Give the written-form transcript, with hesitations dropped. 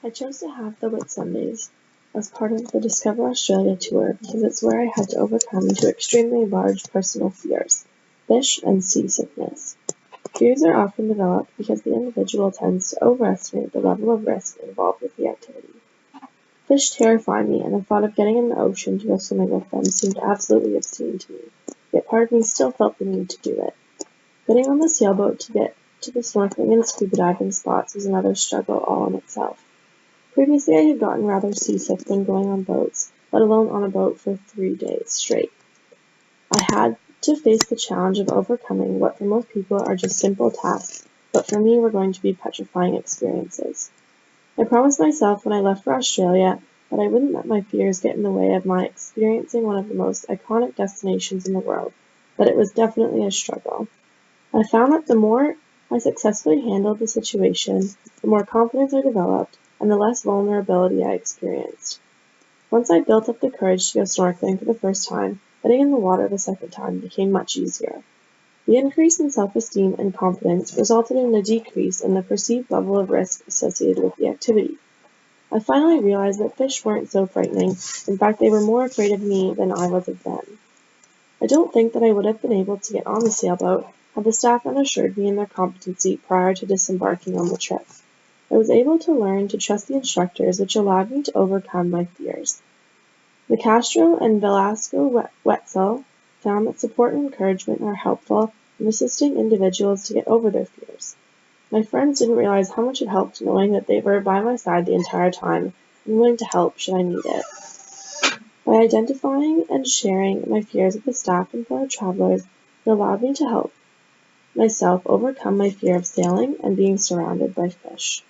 I chose to have the Whitsundays as part of the Discover Australia tour because it's where I had to overcome two extremely large personal fears: fish and seasickness. Fears are often developed because the individual tends to overestimate the level of risk involved with the activity. Fish terrify me, and the thought of getting in the ocean to go swimming with them seemed absolutely obscene to me, yet part of me still felt the need to do it. Getting on the sailboat to get to the snorkeling and scuba diving spots was another struggle all in itself. Previously I had gotten rather seasick when going on boats, let alone on a boat for 3 days straight. I had to face the challenge of overcoming what for most people are just simple tasks, but for me were going to be petrifying experiences. I promised myself when I left for Australia that I wouldn't let my fears get in the way of my experiencing one of the most iconic destinations in the world, but it was definitely a struggle. I found that the more I successfully handled the situation, the more confidence I developed, and the less vulnerability I experienced. Once I built up the courage to go snorkeling for the first time, getting in the water the second time became much easier. The increase in self-esteem and confidence resulted in a decrease in the perceived level of risk associated with the activity. I finally realized that fish weren't so frightening. In fact, they were more afraid of me than I was of them. I don't think that I would have been able to get on the sailboat had the staff not assured me in their competency prior to disembarking on the trip. I was able to learn to trust the instructors, which allowed me to overcome my fears. The Castro and Velasco Wetzel found that support and encouragement are helpful in assisting individuals to get over their fears. My friends didn't realize how much it helped knowing that they were by my side the entire time and willing to help should I need it. By identifying and sharing my fears with the staff and fellow travelers, it allowed me to help myself overcome my fear of sailing and being surrounded by fish.